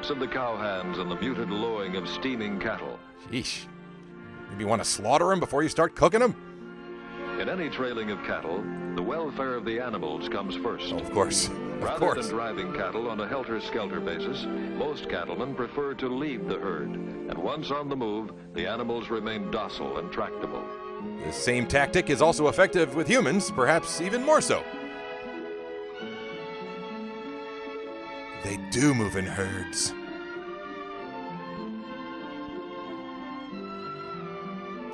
clicks of the cowhands and the muted lowing of steaming cattle. Sheesh. Maybe you want to slaughter them before you start cooking them? In any trailing of cattle, the welfare of the animals comes first. Oh, of course. Rather than driving cattle on a helter-skelter basis, most cattlemen prefer to lead the herd. And once on the move, the animals remain docile and tractable. This same tactic is also effective with humans, perhaps even more so. They do move in herds.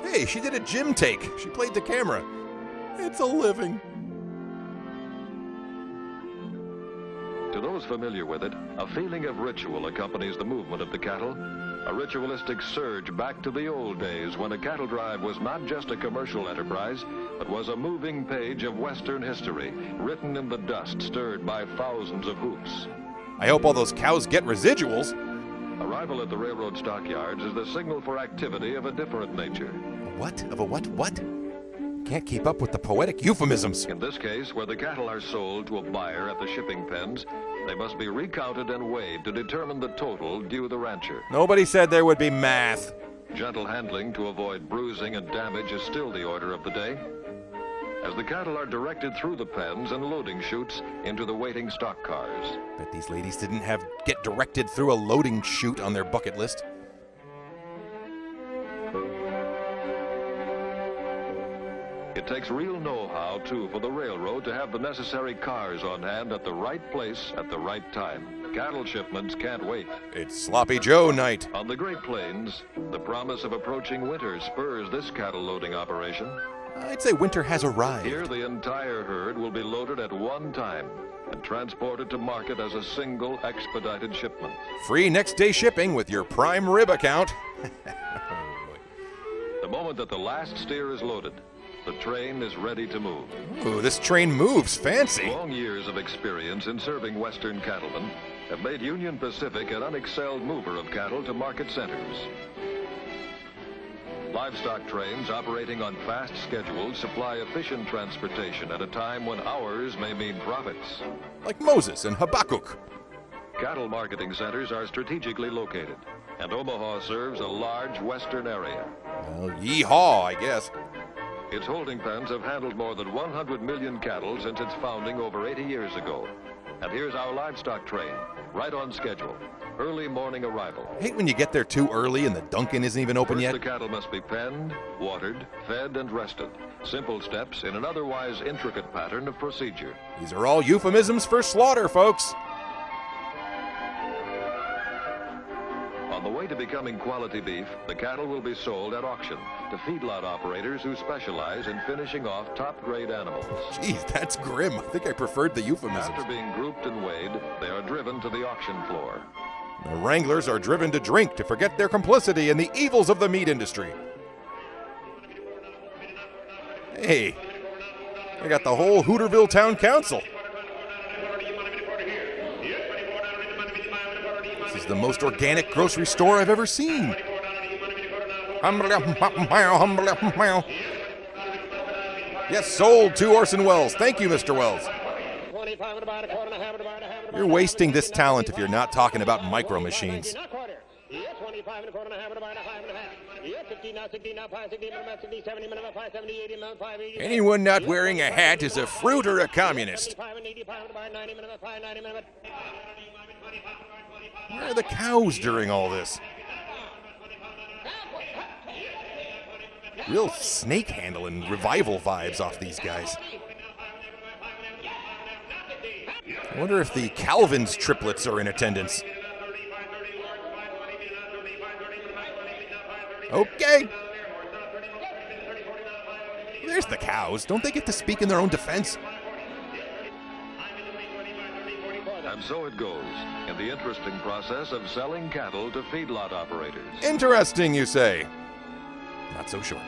Hey, she did a gym take. She played the camera. It's a living. To those familiar with it, a feeling of ritual accompanies the movement of the cattle. A ritualistic surge back to the old days when a cattle drive was not just a commercial enterprise, but was a moving page of Western history, written in the dust stirred by thousands of hoofs. I hope all those cows get residuals. Arrival at the railroad stockyards is the signal for activity of a different nature. What? Of a what? Can't keep up with the poetic euphemisms. In this case, where the cattle are sold to a buyer at the shipping pens, they must be recounted and weighed to determine the total due the rancher. Nobody said there would be math. Gentle handling to avoid bruising and damage is still the order of the day. As the cattle are directed through the pens and loading chutes into the waiting stock cars. Bet these ladies didn't have get directed through a loading chute on their bucket list. It takes real know-how, too, for the railroad to have the necessary cars on hand at the right place at the right time. Cattle shipments can't wait. It's Sloppy Joe night. On the Great Plains, the promise of approaching winter spurs this cattle loading operation. I'd say winter has arrived. Here, the entire herd will be loaded at one time and transported to market as a single expedited shipment. Free next day shipping with your prime rib account. The moment that the last steer is loaded, the train is ready to move. Ooh, this train moves fancy. Long years of experience in serving Western cattlemen have made Union Pacific an unexcelled mover of cattle to market centers. Livestock trains operating on fast schedules supply efficient transportation at a time when hours may mean profits. Like Moses and Habakkuk. Cattle marketing centers are strategically located, and Omaha serves a large western area. Well, yeehaw, I guess. Its holding pens have handled more than 100 million cattle since its founding over 80 years ago. And here's our livestock train, right on schedule. Early morning arrival. I hate when you get there too early and the Dunkin' isn't even open First, yet. the cattle must be penned, watered, fed, and rested. Simple steps in an otherwise intricate pattern of procedure. These are all euphemisms for slaughter, folks. On the way to becoming quality beef, the cattle will be sold at auction to feedlot operators who specialize in finishing off top-grade animals. Geez, that's grim. I think I preferred the euphemisms. After being grouped and weighed, they are driven to the auction floor. The wranglers are driven to drink to forget their complicity in the evils of the meat industry. Hey, I got the whole Hooterville Town Council. This is the most organic grocery store I've ever seen. Yes, sold to Orson Welles. Thank you, Mr. Welles. You're wasting this talent if you're not talking about micro machines. Anyone not wearing a hat is a fruit or a communist. Where are the cows during all this? Real snake handling revival vibes off these guys. I wonder if the Calvin's triplets are in attendance. Okay. There's the cows. Don't they get to speak in their own defense? And so it goes in the interesting process of selling cattle to feedlot operators. Interesting, you say? Not so sure.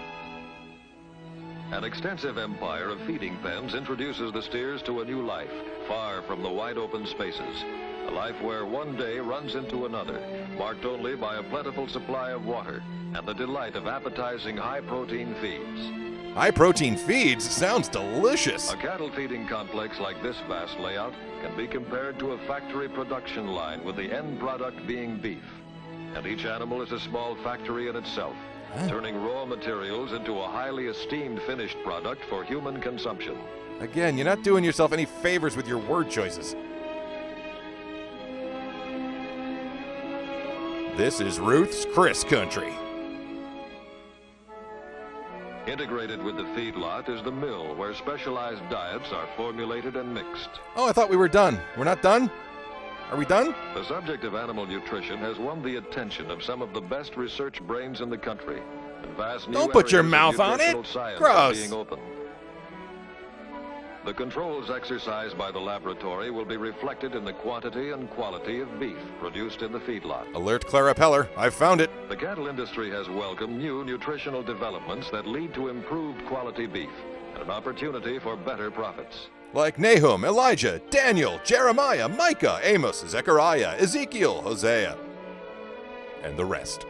An extensive empire of feeding pens introduces the steers to a new life, far from the wide open spaces. A life where one day runs into another, marked only by a plentiful supply of water and the delight of appetizing high-protein feeds. High-protein feeds sounds delicious. A cattle feeding complex like this vast layout can be compared to a factory production line, with the end product being beef. And each animal is a small factory in itself, turning raw materials into a highly esteemed finished product for human consumption. Again, you're not doing yourself any favors with your word choices. This is Ruth's Chris Country. Integrated with the feedlot is the mill, where specialized diets are formulated and mixed. Oh, I thought we were done. We're not done? Are we done? The subject of animal nutrition has won the attention of some of the best research brains in the country, and vast new Don't put your areas of mouth on it. nutritional science Gross. are being opened. The controls exercised by the laboratory will be reflected in the quantity and quality of beef produced in the feedlot. Alert Clara Peller. I've found it. The cattle industry has welcomed new nutritional developments that lead to improved quality beef and an opportunity for better profits. Like Nahum, Elijah, Daniel, Jeremiah, Micah, Amos, Zechariah, Ezekiel, Hosea, and the rest.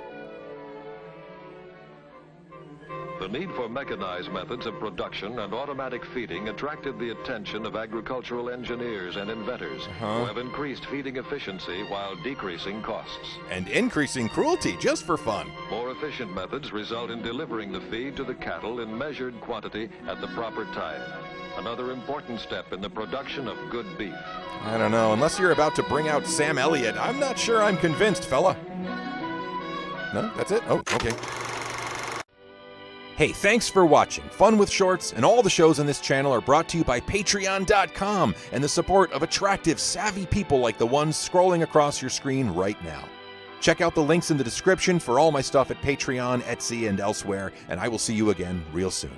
The need for mechanized methods of production and automatic feeding attracted the attention of agricultural engineers and inventors who have increased feeding efficiency while decreasing costs. And increasing cruelty just for fun. More efficient methods result in delivering the feed to the cattle in measured quantity at the proper time. Another important step in the production of good beef. I don't know. Unless you're about to bring out Sam Elliott, I'm not sure I'm convinced, fella. No? That's it? Oh, okay. Hey, thanks for watching. Fun with Shorts and all the shows on this channel are brought to you by Patreon.com and the support of attractive, savvy people like the ones scrolling across your screen right now. Check out the links in the description for all my stuff at Patreon, Etsy, and elsewhere, and I will see you again real soon.